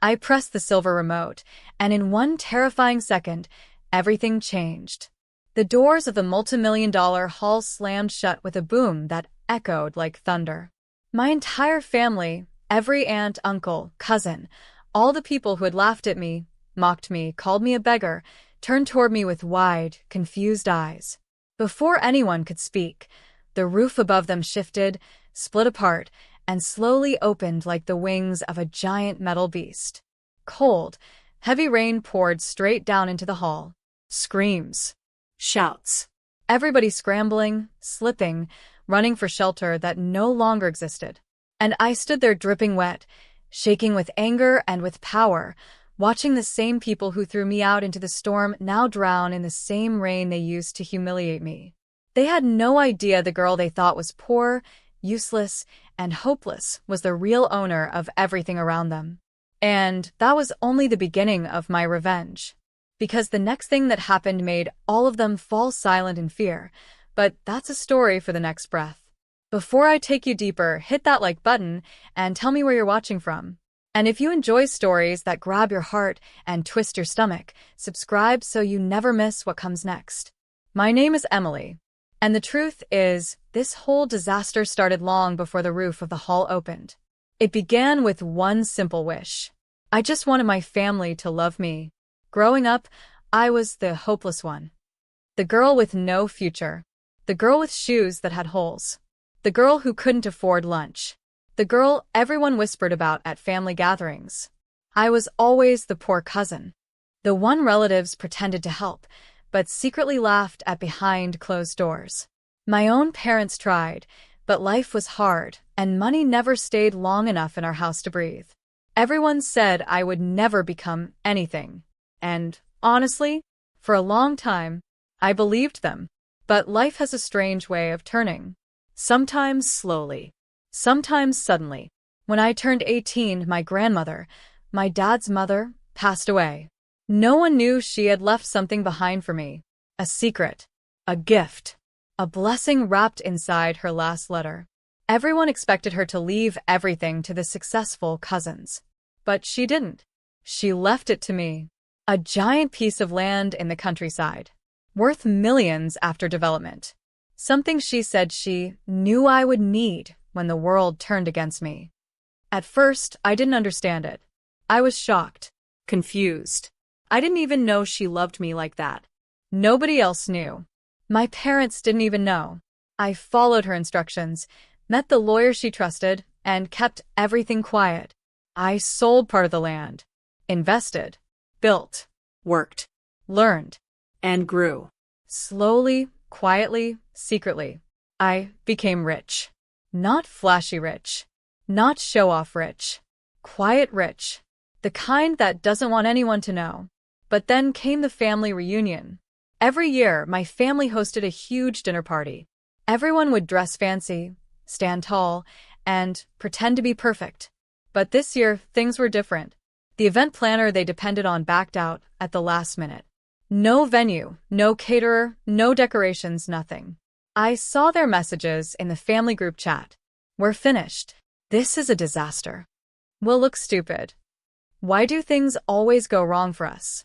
I pressed the silver remote, and in one terrifying second, everything changed. The doors of the multimillion-dollar hall slammed shut with a boom that echoed like thunder. My entire family, every aunt, uncle, cousin, all the people who had laughed at me, mocked me, called me a beggar, turned toward me with wide, confused eyes. Before anyone could speak, the roof above them shifted, split apart, and slowly opened like the wings of a giant metal beast. Cold, heavy rain poured straight down into the hall. Screams. Shouts. Everybody scrambling, slipping, running for shelter that no longer existed. And I stood there dripping wet, shaking with anger and with power, watching the same people who threw me out into the storm now drown in the same rain they used to humiliate me. They had no idea the girl they thought was poor, useless, and hopeless was the real owner of everything around them. And that was only the beginning of my revenge. Because the next thing that happened made all of them fall silent in fear. But that's a story for the next breath. Before I take you deeper, hit that like button and tell me where you're watching from. And if you enjoy stories that grab your heart and twist your stomach, subscribe so you never miss what comes next. My name is Emily. And the truth is, this whole disaster started long before the roof of the hall opened. It began with one simple wish. I just wanted my family to love me. Growing up, I was the hopeless one. The girl with no future. The girl with shoes that had holes. The girl who couldn't afford lunch. The girl everyone whispered about at family gatherings. I was always the poor cousin. The one relatives pretended to help, but secretly laughed at behind closed doors. My own parents tried, but life was hard, and money never stayed long enough in our house to breathe. Everyone said I would never become anything. And, honestly, for a long time, I believed them. But life has a strange way of turning. Sometimes slowly. Sometimes suddenly. When I turned 18, my grandmother, my dad's mother, passed away. No one knew she had left something behind for me. A secret. A gift. A blessing wrapped inside her last letter. Everyone expected her to leave everything to the successful cousins. But she didn't. She left it to me. A giant piece of land in the countryside. Worth millions after development. Something she said she knew I would need when the world turned against me. At first, I didn't understand it. I was shocked. Confused. I didn't even know she loved me like that. Nobody else knew. My parents didn't even know. I followed her instructions, met the lawyer she trusted, and kept everything quiet. I sold part of the land. Invested. Built. Worked. Learned. And grew. Slowly, quietly, secretly. I became rich. Not flashy rich. Not show-off rich. Quiet rich. The kind that doesn't want anyone to know. But then came the family reunion. Every year, my family hosted a huge dinner party. Everyone would dress fancy, stand tall, and pretend to be perfect. But this year, things were different. The event planner they depended on backed out at the last minute. No venue, no caterer, no decorations, nothing. I saw their messages in the family group chat. We're finished. This is a disaster. We'll look stupid. Why do things always go wrong for us?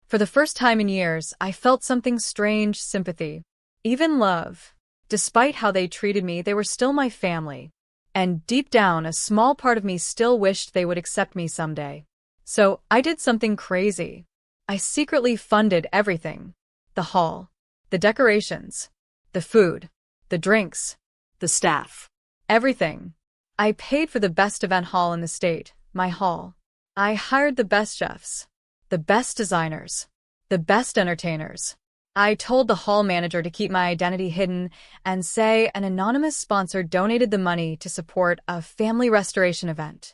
For the first time in years, I felt something strange, sympathy, even love. Despite how they treated me, they were still my family. And deep down, a small part of me still wished they would accept me someday. So I did something crazy. I secretly funded everything. The hall, the decorations, the food, the drinks, the staff, everything. I paid for the best event hall in the state, my hall. I hired the best chefs, the best designers, the best entertainers. I told the hall manager to keep my identity hidden and say an anonymous sponsor donated the money to support a family restoration event.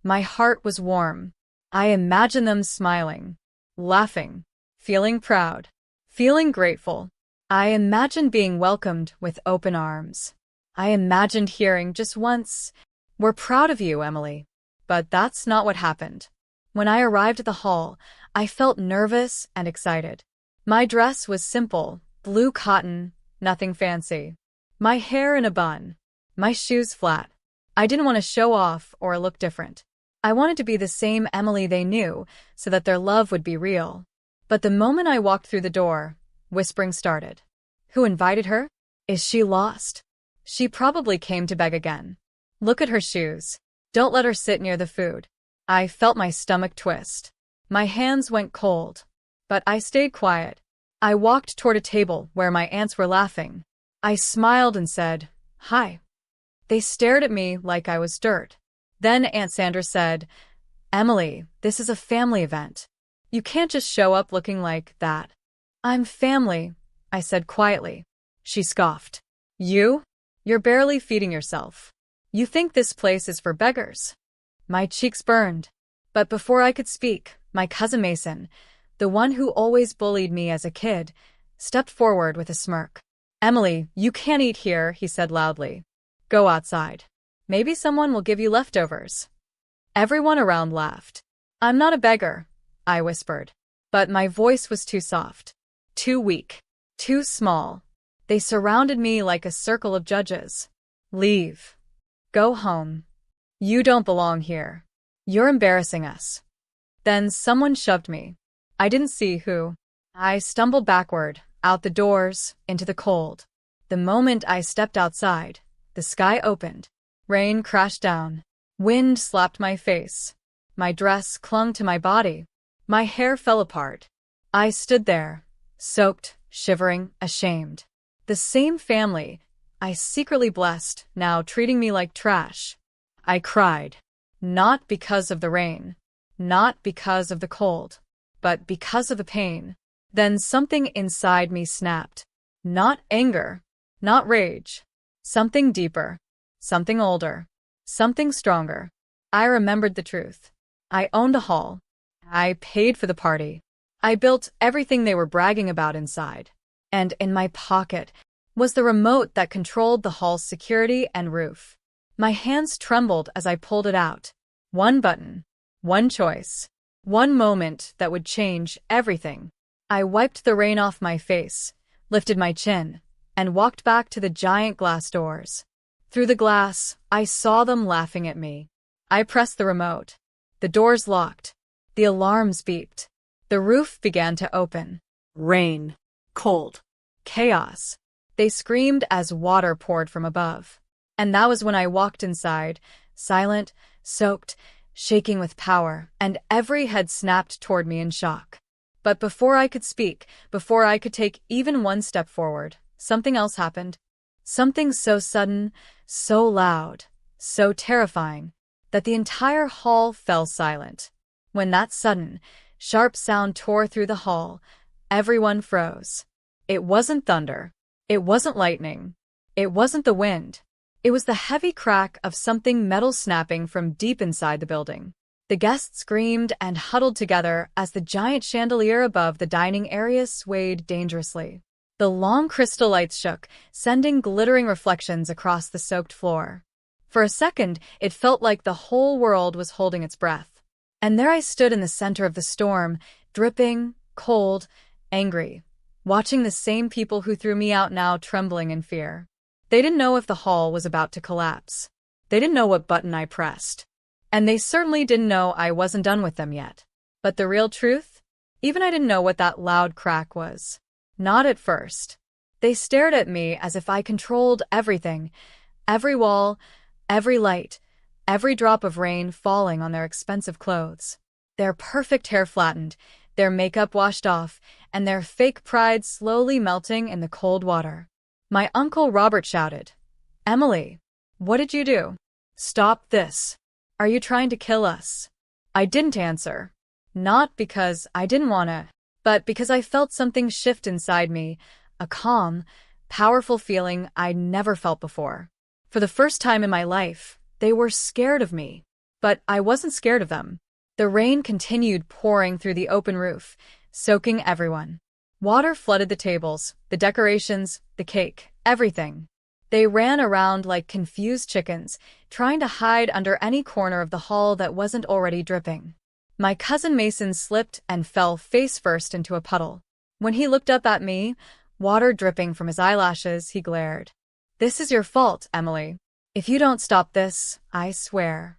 My heart was warm. I imagined them smiling, laughing, feeling proud, feeling grateful. I imagined being welcomed with open arms. I imagined hearing just once, "We're proud of you, Emily." But that's not what happened. When I arrived at the hall, I felt nervous and excited. My dress was simple, blue cotton, nothing fancy. My hair in a bun. My shoes flat. I didn't want to show off or look different. I wanted to be the same Emily they knew, so that their love would be real. But the moment I walked through the door, whispering started. Who invited her? Is she lost? She probably came to beg again. Look at her shoes. Don't let her sit near the food. I felt my stomach twist. My hands went cold. But I stayed quiet. I walked toward a table where my aunts were laughing. I smiled and said, "Hi." They stared at me like I was dirt. Then Aunt Sandra said, "Emily, this is a family event. You can't just show up looking like that." "I'm family," I said quietly. She scoffed. "You? You're barely feeding yourself. You think this place is for beggars?" My cheeks burned. But before I could speak, my cousin Mason, the one who always bullied me as a kid, stepped forward with a smirk. "Emily, you can't eat here," he said loudly. "Go outside. Maybe someone will give you leftovers." Everyone around laughed. "I'm not a beggar," I whispered. But my voice was too soft, too weak, too small. They surrounded me like a circle of judges. "Leave. Go home. You don't belong here. You're embarrassing us." Then someone shoved me. I didn't see who. I stumbled backward, out the doors, into the cold. The moment I stepped outside, the sky opened. Rain crashed down. Wind slapped my face. My dress clung to my body. My hair fell apart. I stood there, soaked, shivering, ashamed. The same family I secretly blessed, now treating me like trash. I cried. Not because of the rain. Not because of the cold. But because of the pain. Then something inside me snapped. Not anger. Not rage. Something deeper. Something older. Something stronger. I remembered the truth. I owned a hall. I paid for the party. I built everything they were bragging about inside. And in my pocket was the remote that controlled the hall's security and roof. My hands trembled as I pulled it out. One button. One choice. One moment that would change everything. I wiped the rain off my face, lifted my chin, and walked back to the giant glass doors. Through the glass, I saw them laughing at me. I pressed the remote. The doors locked. The alarms beeped. The roof began to open. Rain. Cold. Chaos. They screamed as water poured from above. And that was when I walked inside, silent, soaked, shaking with power, and every head snapped toward me in shock. But before I could speak, before I could take even one step forward, something else happened. Something so sudden, so loud, so terrifying, that the entire hall fell silent. When that sudden, sharp sound tore through the hall, everyone froze. It wasn't thunder. It wasn't lightning. It wasn't the wind. It was the heavy crack of something metal snapping from deep inside the building. The guests screamed and huddled together as the giant chandelier above the dining area swayed dangerously. The long crystal lights shook, sending glittering reflections across the soaked floor. For a second, it felt like the whole world was holding its breath. And there I stood in the center of the storm, dripping, cold, angry, watching the same people who threw me out now trembling in fear. They didn't know if the hall was about to collapse. They didn't know what button I pressed. And they certainly didn't know I wasn't done with them yet. But the real truth? Even I didn't know what that loud crack was. Not at first. They stared at me as if I controlled everything. Every wall, every light, every drop of rain falling on their expensive clothes. Their perfect hair flattened, their makeup washed off, and their fake pride slowly melting in the cold water. My Uncle Robert shouted, "Emily, what did you do? Stop this. Are you trying to kill us?" I didn't answer. Not because I didn't wanna, but because I felt something shift inside me, a calm, powerful feeling I'd never felt before. For the first time in my life, they were scared of me. But I wasn't scared of them. The rain continued pouring through the open roof, soaking everyone. Water flooded the tables, the decorations, the cake, everything. They ran around like confused chickens, trying to hide under any corner of the hall that wasn't already dripping. My cousin Mason slipped and fell face first into a puddle. When he looked up at me, water dripping from his eyelashes, he glared. "This is your fault, Emily. If you don't stop this, I swear."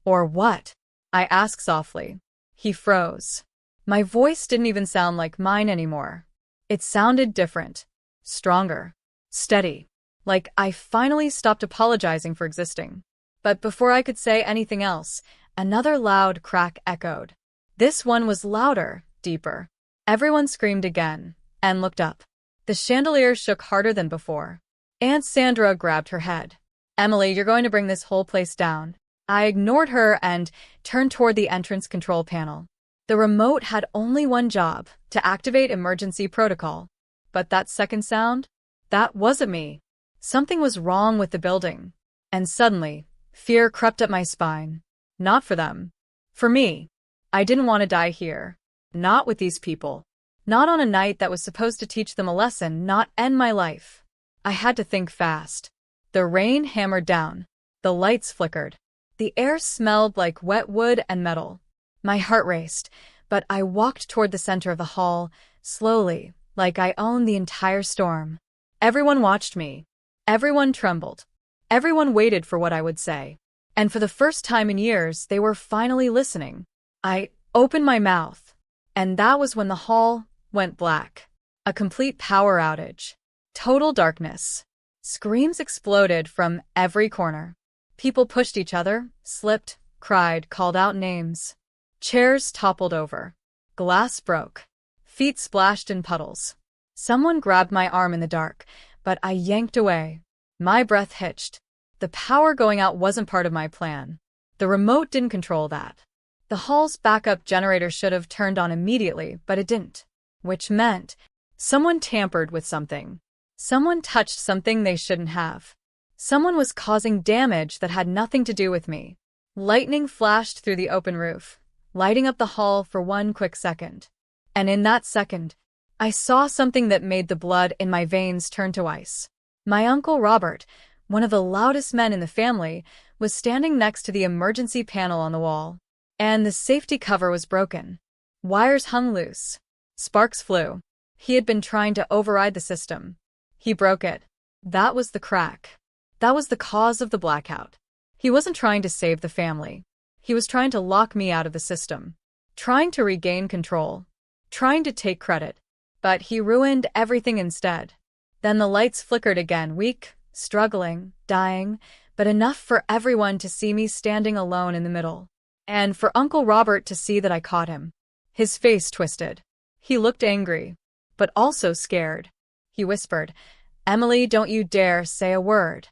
"Or what?" I asked softly. He froze. My voice didn't even sound like mine anymore. It sounded different, stronger, steady, like I finally stopped apologizing for existing. But before I could say anything else, another loud crack echoed. This one was louder, deeper. Everyone screamed again and looked up. The chandelier shook harder than before. Aunt Sandra grabbed her head. Emily, you're going to bring this whole place down. I ignored her and turned toward the entrance control panel. The remote had only one job, to activate emergency protocol. But that second sound? That wasn't me. Something was wrong with the building. And suddenly, fear crept up my spine. Not for them. For me. I didn't want to die here. Not with these people. Not on a night that was supposed to teach them a lesson, not end my life. I had to think fast. The rain hammered down. The lights flickered. The air smelled like wet wood and metal. My heart raced, but I walked toward the center of the hall, slowly, like I owned the entire storm. Everyone watched me. Everyone trembled. Everyone waited for what I would say. And for the first time in years, they were finally listening. I opened my mouth. And that was when the hall went black. A complete power outage. Total darkness. Screams exploded from every corner. People pushed each other, slipped, cried, called out names. Chairs toppled over. Glass broke. Feet splashed in puddles. Someone grabbed my arm in the dark, but I yanked away. My breath hitched. The power going out wasn't part of my plan. The remote didn't control that. The hall's backup generator should have turned on immediately, but it didn't. Which meant someone tampered with something. Someone touched something they shouldn't have. Someone was causing damage that had nothing to do with me. Lightning flashed through the open roof, lighting up the hall for one quick second. And in that second, I saw something that made the blood in my veins turn to ice. My Uncle Robert, one of the loudest men in the family, was standing next to the emergency panel on the wall. And the safety cover was broken. Wires hung loose. Sparks flew. He had been trying to override the system. He broke it. That was the crack. That was the cause of the blackout. He wasn't trying to save the family. He was trying to lock me out of the system. Trying to regain control. Trying to take credit. But he ruined everything instead. Then the lights flickered again, weak, struggling, dying, but enough for everyone to see me standing alone in the middle. And for Uncle Robert to see that I caught him. His face twisted. He looked angry, but also scared. He whispered, "Emily, don't you dare say a word."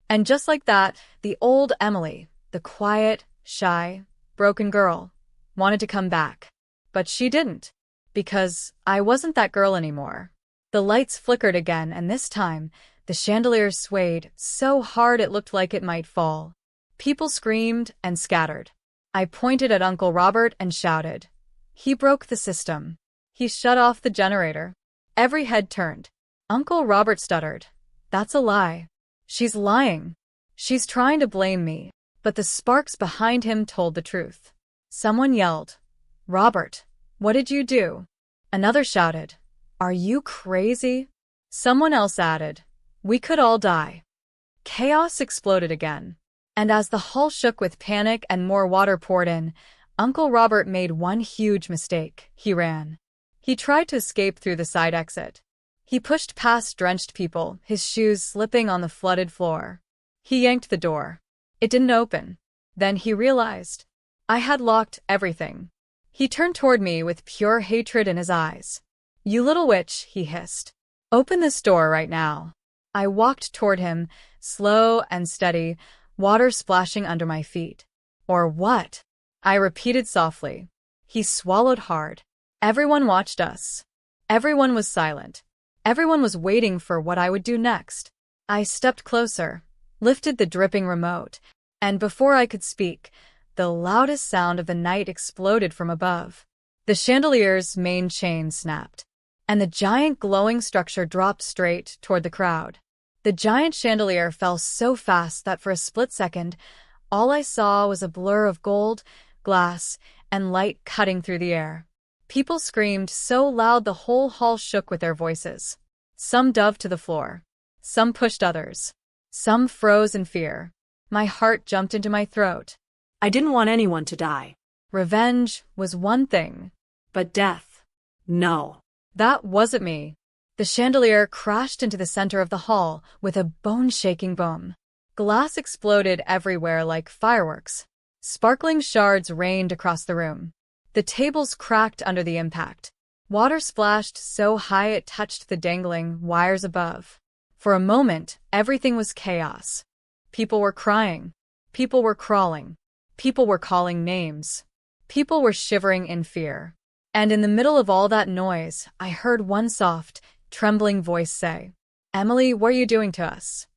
And just like that, the old Emily, the quiet, shy, broken girl, wanted to come back. But she didn't, because I wasn't that girl anymore. The lights flickered again, and this time, the chandelier swayed so hard it looked like it might fall. People screamed and scattered. I pointed at Uncle Robert and shouted. He broke the system. He shut off the generator. Every head turned. Uncle Robert stuttered. That's a lie. She's lying. She's trying to blame me. But the sparks behind him told the truth. Someone yelled, "Robert, what did you do?" Another shouted, "Are you crazy?" Someone else added, "We could all die." Chaos exploded again. And as the hall shook with panic and more water poured in, Uncle Robert made one huge mistake. He ran. He tried to escape through the side exit. He pushed past drenched people, his shoes slipping on the flooded floor. He yanked the door. It didn't open. Then he realized I had locked everything. He turned toward me with pure hatred in his eyes. "You little witch," he hissed. "Open this door right now." I walked toward him, slow and steady, water splashing under my feet. "Or what?" I repeated softly. He swallowed hard. Everyone watched us. Everyone was silent. Everyone was waiting for what I would do next. I stepped closer, lifted the dripping remote, and before I could speak, the loudest sound of the night exploded from above. The chandelier's main chain snapped, and the giant glowing structure dropped straight toward the crowd. The giant chandelier fell so fast that for a split second, all I saw was a blur of gold, glass, and light cutting through the air. People screamed so loud the whole hall shook with their voices. Some dove to the floor. Some pushed others. Some froze in fear. My heart jumped into my throat. I didn't want anyone to die. Revenge was one thing, but death, no. That wasn't me. The chandelier crashed into the center of the hall with a bone-shaking boom. Glass exploded everywhere like fireworks. Sparkling shards rained across the room. The tables cracked under the impact. Water splashed so high it touched the dangling wires above. For a moment, everything was chaos. People were crying. People were crawling. People were calling names. People were shivering in fear. And in the middle of all that noise, I heard one soft, trembling voice say, "Emily, what are you doing to us?"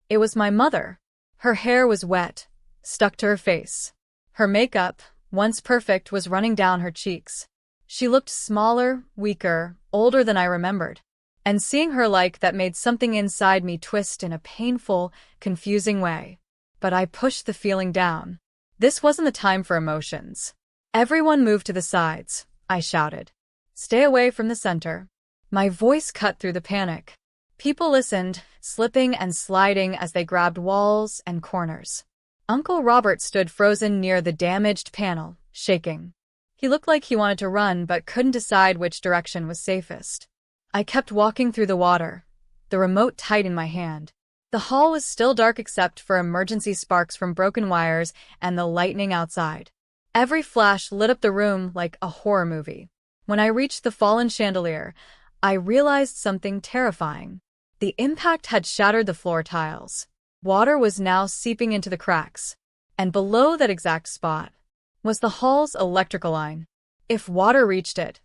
It was my mother. Her hair was wet, stuck to her face. Her makeup, once perfect, was running down her cheeks. She looked smaller, weaker, older than I remembered. And seeing her like that made something inside me twist in a painful, confusing way. But I pushed the feeling down. This wasn't the time for emotions. "Everyone move to the sides," I shouted. "Stay away from the center." My voice cut through the panic. People listened, slipping and sliding as they grabbed walls and corners. Uncle Robert stood frozen near the damaged panel, shaking. He looked like he wanted to run but couldn't decide which direction was safest. I kept walking through the water, the remote tight in my hand. The hall was still dark except for emergency sparks from broken wires and the lightning outside. Every flash lit up the room like a horror movie. When I reached the fallen chandelier, I realized something terrifying. The impact had shattered the floor tiles. Water was now seeping into the cracks. And below that exact spot was the hall's electrical line. If water reached it,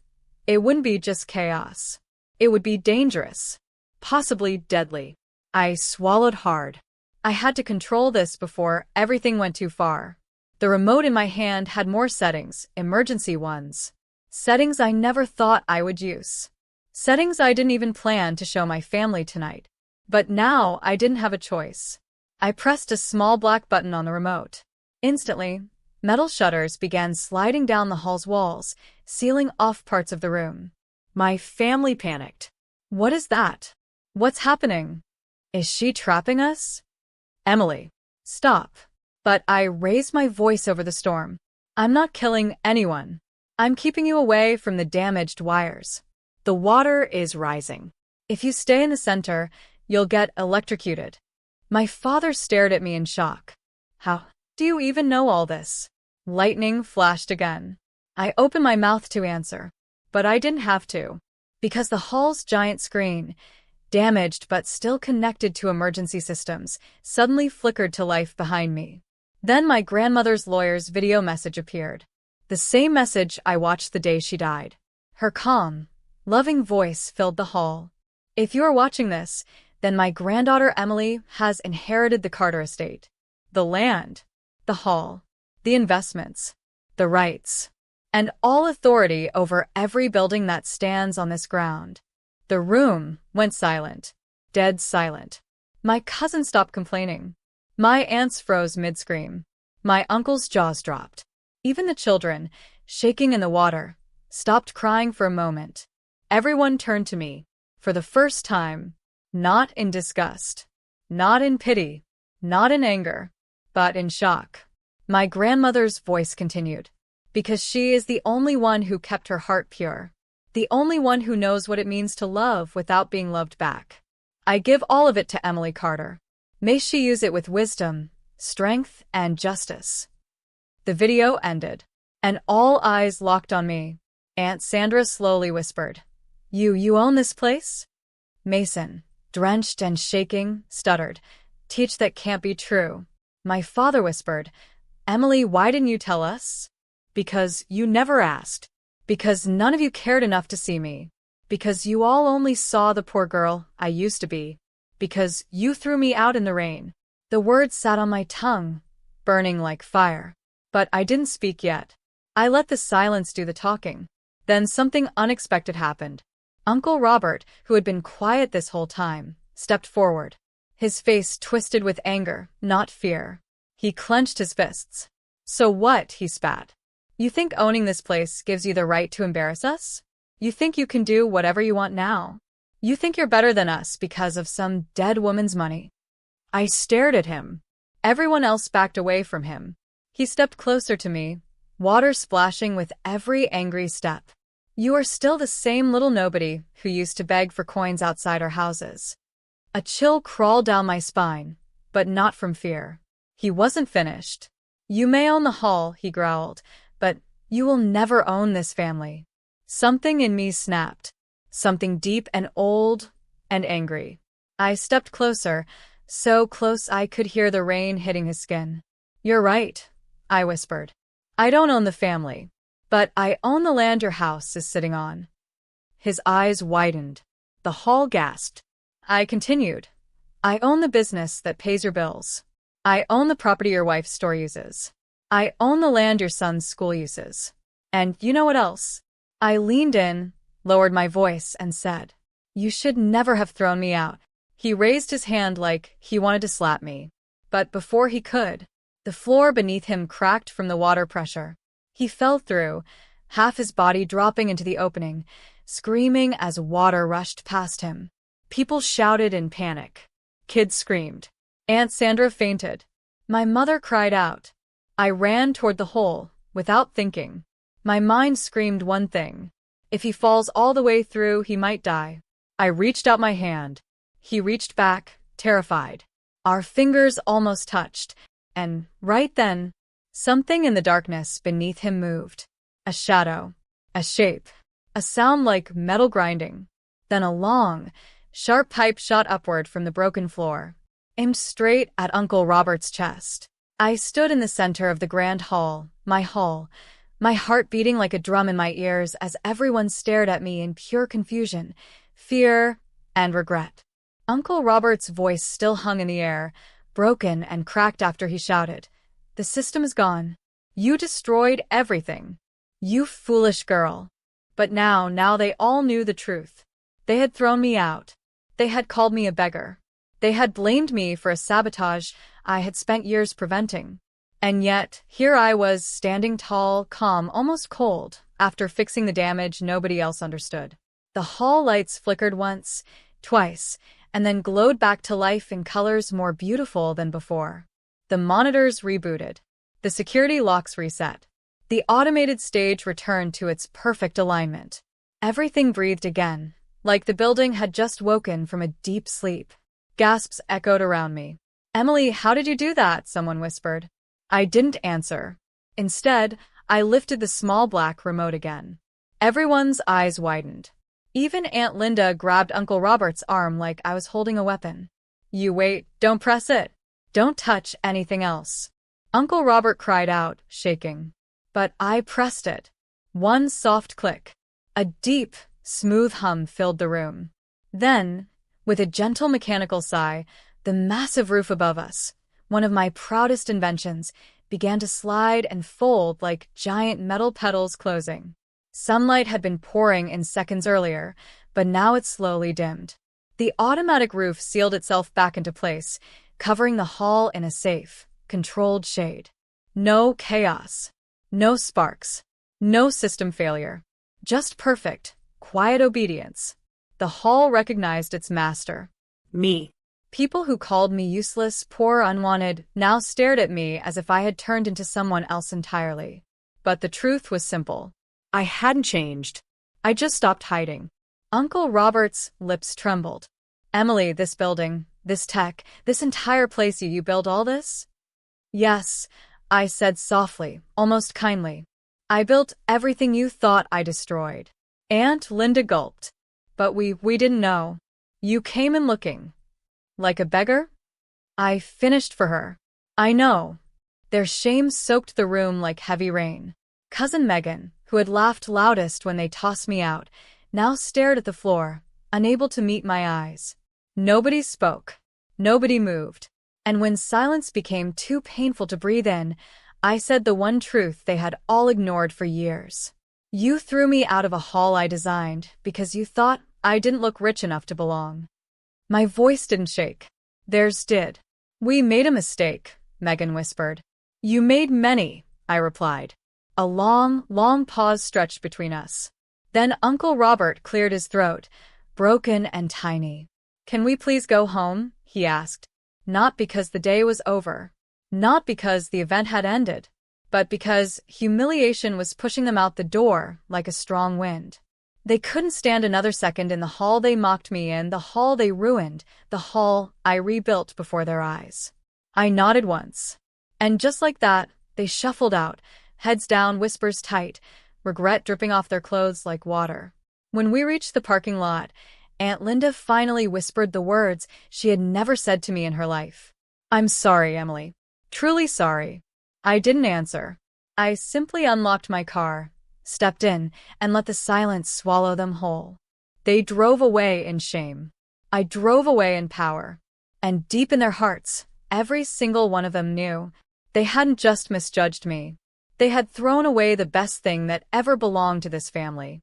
it wouldn't be just chaos. It would be dangerous, possibly deadly. I swallowed hard. I had to control this before everything went too far. The remote in my hand had more settings, emergency ones. Settings I never thought I would use. Settings I didn't even plan to show my family tonight. But now I didn't have a choice. I pressed a small black button on the remote. Instantly, metal shutters began sliding down the hall's walls, sealing off parts of the room. My family panicked. "What is that? What's happening? Is she trapping us?" "Emily, stop." But I raised my voice over the storm. "I'm not killing anyone. I'm keeping you away from the damaged wires. The water is rising. If you stay in the center, you'll get electrocuted." My father stared at me in shock. "How do you even know all this?" Lightning flashed again. I opened my mouth to answer, but I didn't have to, because the hall's giant screen, damaged but still connected to emergency systems, suddenly flickered to life behind me. Then my grandmother's lawyer's video message appeared. The same message I watched the day she died. Her calm, loving voice filled the hall. "If you are watching this, then my granddaughter Emily has inherited the Carter estate. The land, the hall, the investments, the rights, and all authority over every building that stands on this ground." The room went silent, dead silent. My cousin stopped complaining. My aunts froze mid-scream. My uncle's jaws dropped. Even the children, shaking in the water, stopped crying for a moment. Everyone turned to me, for the first time, not in disgust, not in pity, not in anger, but in shock. My grandmother's voice continued, "Because she is the only one who kept her heart pure. The only one who knows what it means to love without being loved back. I give all of it to Emily Carter. May she use it with wisdom, strength, and justice." The video ended, and all eyes locked on me. Aunt Sandra slowly whispered, You own this place?" Mason, drenched and shaking, stuttered, "Teach, that can't be true." My father whispered, "Emily, why didn't you tell us?" "Because you never asked. Because none of you cared enough to see me. Because you all only saw the poor girl I used to be. Because you threw me out in the rain." The words sat on my tongue, burning like fire. But I didn't speak yet. I let the silence do the talking. Then something unexpected happened. Uncle Robert, who had been quiet this whole time, stepped forward. His face twisted with anger, not fear. He clenched his fists. "So what?" he spat. "You think owning this place gives you the right to embarrass us? You think you can do whatever you want now? You think you're better than us because of some dead woman's money?" I stared at him. Everyone else backed away from him. He stepped closer to me, water splashing with every angry step. You are still the same little nobody who used to beg for coins outside our houses. A chill crawled down my spine, but not from fear. He wasn't finished. You may own the hall, he growled, but you will never own this family. Something in me snapped. Something deep and old and angry. I stepped closer, so close I could hear the rain hitting his skin. You're right, I whispered. I don't own the family, but I own the land your house is sitting on. His eyes widened. The hall gasped. I continued. I own the business that pays your bills. I own the property your wife's store uses. I own the land your son's school uses. And you know what else? I leaned in, lowered my voice, and said, You should never have thrown me out. He raised his hand like he wanted to slap me. But before he could, the floor beneath him cracked from the water pressure. He fell through, half his body dropping into the opening, screaming as water rushed past him. People shouted in panic. Kids screamed. Aunt Sandra fainted. My mother cried out. I ran toward the hole, without thinking. My mind screamed one thing. If he falls all the way through, he might die. I reached out my hand. He reached back, terrified. Our fingers almost touched, and right then, something in the darkness beneath him moved. A shadow, a shape, a sound like metal grinding. Then a long, sharp pipe shot upward from the broken floor, aimed straight at Uncle Robert's chest. I stood in the center of the grand hall, my heart beating like a drum in my ears as everyone stared at me in pure confusion, fear, and regret. Uncle Robert's voice still hung in the air, broken and cracked after he shouted, The system is gone. You destroyed everything. You foolish girl. But now they all knew the truth. They had thrown me out. They had called me a beggar. They had blamed me for a sabotage I had spent years preventing. And yet, here I was, standing tall, calm, almost cold, after fixing the damage nobody else understood. The hall lights flickered once, twice, and then glowed back to life in colors more beautiful than before. The monitors rebooted. The security locks reset. The automated stage returned to its perfect alignment. Everything breathed again, like the building had just woken from a deep sleep. Gasps echoed around me. Emily, how did you do that? Someone whispered. I didn't answer. Instead, I lifted the small black remote again. Everyone's eyes widened. Even Aunt Linda grabbed Uncle Robert's arm like I was holding a weapon. You wait, don't press it. Don't touch anything else. Uncle Robert cried out, shaking. But I pressed it. One soft click. A deep, smooth hum filled the room. Then, with a gentle mechanical sigh, the massive roof above us, one of my proudest inventions, began to slide and fold like giant metal petals closing. Sunlight had been pouring in seconds earlier, but now it slowly dimmed. The automatic roof sealed itself back into place, covering the hall in a safe, controlled shade. No chaos. No sparks. No system failure. Just perfect, quiet obedience. The hall recognized its master. Me. People who called me useless, poor, unwanted, now stared at me as if I had turned into someone else entirely. But the truth was simple. I hadn't changed. I just stopped hiding. Uncle Robert's lips trembled. Emily, this building, this tech, this entire place, you built all this? Yes, I said softly, almost kindly. I built everything you thought I destroyed. Aunt Linda gulped. But we didn't know. You came in looking. Like a beggar? I finished for her. I know. Their shame soaked the room like heavy rain. Cousin Megan, who had laughed loudest when they tossed me out, now stared at the floor, unable to meet my eyes. Nobody spoke. Nobody moved. And when silence became too painful to breathe in, I said the one truth they had all ignored for years. You threw me out of a hall I designed because you thought I didn't look rich enough to belong. My voice didn't shake. Theirs did. We made a mistake, Megan whispered. You made many, I replied. A long, long pause stretched between us. Then Uncle Robert cleared his throat, broken and tiny. Can we please go home? He asked. Not because the day was over. Not because the event had ended. but because humiliation was pushing them out the door like a strong wind. They couldn't stand another second in the hall they mocked me in, the hall they ruined, the hall I rebuilt before their eyes. I nodded once. And just like that, they shuffled out, heads down, whispers tight, regret dripping off their clothes like water. When we reached the parking lot, Aunt Linda finally whispered the words she had never said to me in her life. "I'm sorry, Emily. Truly sorry." I didn't answer. I simply unlocked my car, stepped in, and let the silence swallow them whole. They drove away in shame. I drove away in power. And deep in their hearts, every single one of them knew they hadn't just misjudged me. They had thrown away the best thing that ever belonged to this family.